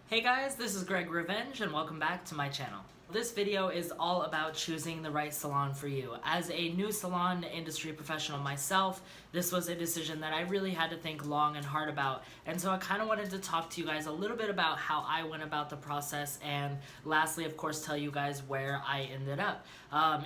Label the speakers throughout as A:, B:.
A: Hey guys, this is Greg Revenge and welcome back to my channel. This video is all about choosing the right salon for you. As a new salon industry professional myself, this was a decision that I really had to think long and hard about. And so I kind of wanted to talk to you guys a little bit about how I went about the process, and lastly, of course, tell you guys where I ended up.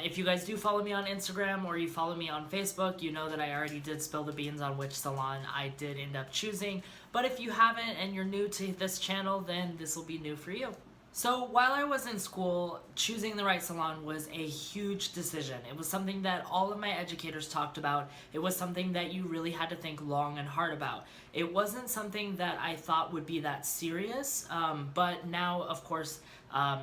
A: If you guys do follow me on Instagram or you follow me on Facebook, you know that I already did spill the beans on which salon I did end up choosing. But if you haven't and you're new to this channel, then this will be new for you. So while I was in school, choosing the right salon was a huge decision. It was something that all of my educators talked about. It was something that you really had to think long and hard about. It wasn't something that I thought would be that serious, but now, of course,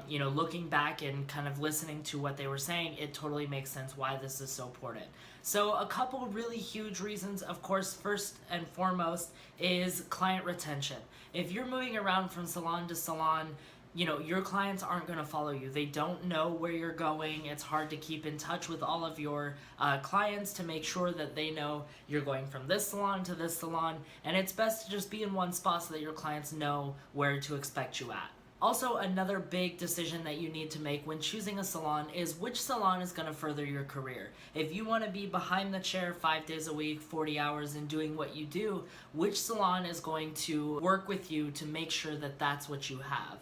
A: looking back and kind of listening to what they were saying, it totally makes sense why this is so important. So a couple really huge reasons, of course, first and foremost is client retention. If you're moving around from salon to salon, your clients aren't going to follow you. They don't know where you're going. It's hard to keep in touch with all of your clients to make sure that they know you're going from this salon to this salon, and it's best to just be in one spot so that your clients know where to expect you at. Also, another big decision that you need to make when choosing a salon is which salon is going to further your career. If you want to be behind the chair 5 days a week, 40 hours and doing what you do, which salon is going to work with you to make sure that that's what you have?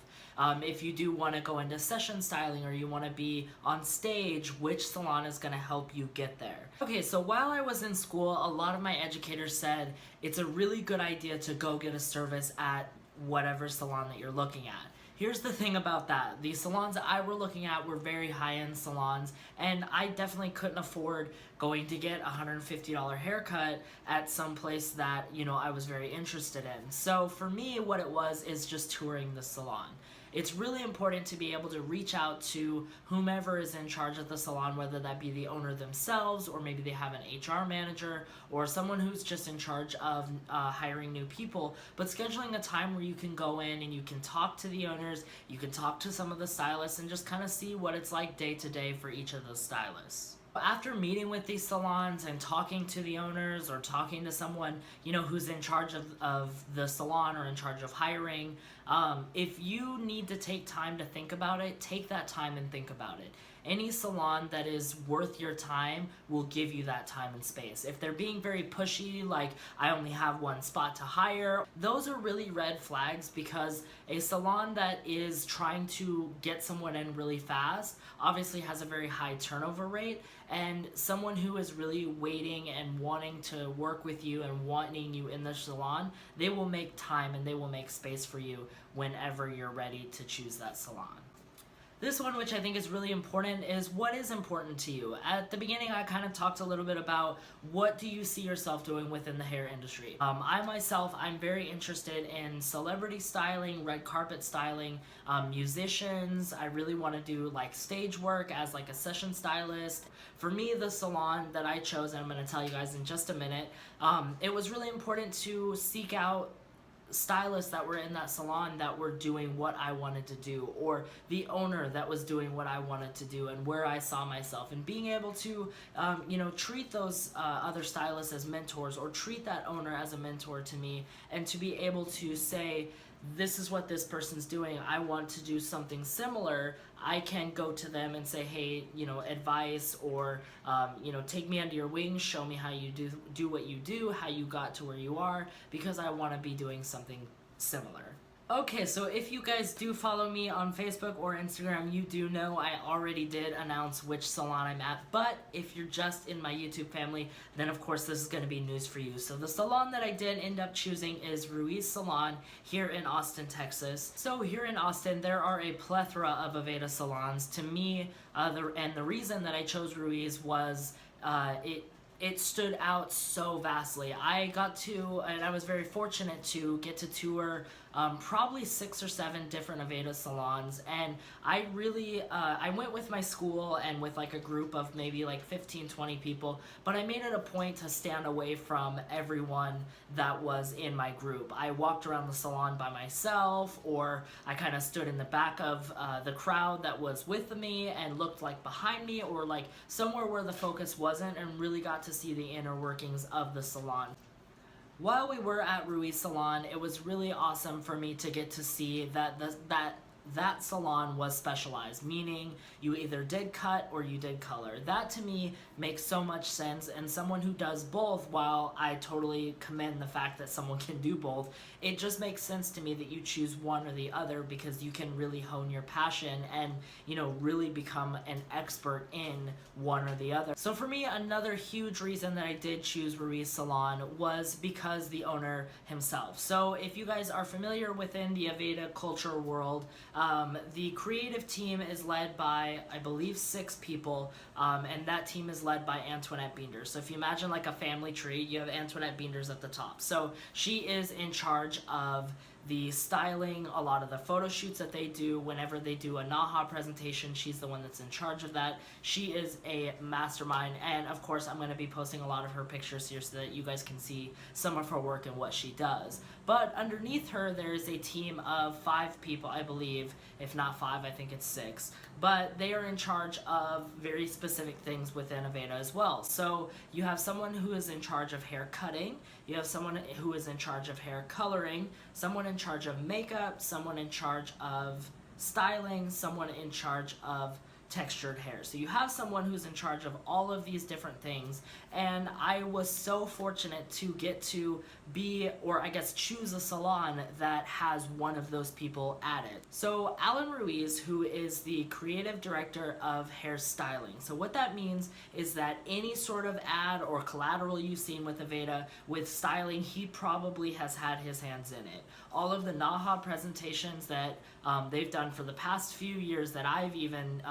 A: If you do want to go into session styling or you want to be on stage, which salon is going to help you get there? Okay, so while I was in school, a lot of my educators said it's a really good idea to go get a service at whatever salon that you're looking at. Here's the thing about that. The salons that I were looking at were very high-end salons, and I definitely couldn't afford going to get a $150 haircut at some place that, I was very interested in. So for me, what it was is just touring the salon. It's really important to be able to reach out to whomever is in charge of the salon, whether that be the owner themselves, or maybe they have an HR manager, or someone who's just in charge of hiring new people, but scheduling a time where you can go in and you can talk to the owners, you can talk to some of the stylists, and just kind of see what it's like day to day for each of those stylists. After meeting with these salons and talking to the owners or talking to someone, who's in charge of the salon or in charge of hiring, if you need to take time to think about it, take that time and think about it. Any salon that is worth your time will give you that time and space. If they're being very pushy, like I only have one spot to hire, those are really red flags, because a salon that is trying to get someone in really fast obviously has a very high turnover rate, and someone who is really waiting and wanting to work with you and wanting you in the salon, they will make time and they will make space for you whenever you're ready to choose that salon. This one, which I think is really important, is what is important to you. At the beginning, I kind of talked a little bit about what do you see yourself doing within the hair industry. I'm very interested in celebrity styling, red carpet styling, musicians. I really want to do like stage work as like a session stylist. For me, the salon that I chose, and I'm going to tell you guys in just a minute, it was really important to seek out stylists that were in that salon that were doing what I wanted to do, or the owner that was doing what I wanted to do and where I saw myself, and being able to treat those other stylists as mentors, or treat that owner as a mentor to me, and to be able to say, this is what this person's doing, I want to do something similar. I can go to them and say, hey, advice, or take me under your wings, show me how you do what you do, how you got to where you are, because I want to be doing something similar. Okay, so if you guys do follow me on Facebook or Instagram, you do know I already did announce which salon I'm at, but if you're just in my YouTube family, then of course this is going to be news for you. So the salon that I did end up choosing is Ruiz Salon here in Austin, Texas. So here in Austin, there are a plethora of Aveda salons. To me, the reason that I chose Ruiz was it stood out so vastly. I was very fortunate to get to tour probably 6 or 7 different Aveda salons, and I really, I went with my school and with like a group of maybe like 15, 20 people, but I made it a point to stand away from everyone that was in my group. I walked around the salon by myself, or I kind of stood in the back of the crowd that was with me and looked like behind me, or like somewhere where the focus wasn't, and really got to see the inner workings of the salon. While we were at Rui's salon, it was really awesome for me to get to see that salon was specialized, meaning you either did cut or you did color. That to me makes so much sense, and someone who does both, while I totally commend the fact that someone can do both, it just makes sense to me that you choose one or the other because you can really hone your passion and, you know, really become an expert in one or the other. So for me, another huge reason that I did choose Rui's salon was because the owner himself. So if you guys are familiar within the Aveda culture world, the creative team is led by, I believe, 6 people, and that team is led by Antoinette Beenders. So if you imagine like a family tree, you have Antoinette Beenders at the top. So she is in charge of the styling, a lot of the photo shoots that they do. Whenever they do a NAHA presentation, she's the one that's in charge of that. She is a mastermind, and of course I'm going to be posting a lot of her pictures here so that you guys can see some of her work and what she does. But underneath her, there's a team of 5 people, I believe. If not 5, I think it's 6. But they are in charge of very specific things within Aveda as well. So you have someone who is in charge of hair cutting, you have someone who is in charge of hair coloring, someone in charge of makeup, someone in charge of styling, someone in charge of textured hair. So you have someone who's in charge of all of these different things, and I was so fortunate to get to be, or I guess choose, a salon that has one of those people at it. So Alan Ruiz, who is the creative director of hairstyling. So what that means is that any sort of ad or collateral you've seen with Aveda with styling, he probably has had his hands in it. All of the NAHA presentations that they've done for the past few years that I've even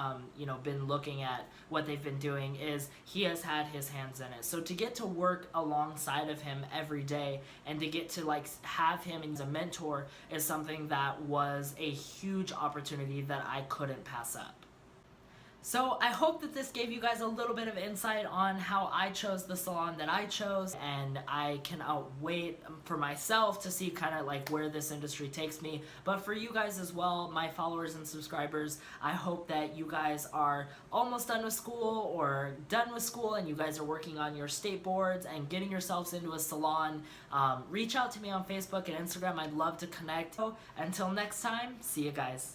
A: been looking at what they've been doing, is he has had his hands in it. So to get to work alongside of him every day and to get to like have him as a mentor is something that was a huge opportunity that I couldn't pass up. So I hope that this gave you guys a little bit of insight on how I chose the salon that I chose, and I cannot wait for myself to see kind of like where this industry takes me. But for you guys as well, my followers and subscribers, I hope that you guys are almost done with school or done with school and you guys are working on your state boards and getting yourselves into a salon. Reach out to me on Facebook and Instagram. I'd love to connect. So, until next time, see you guys.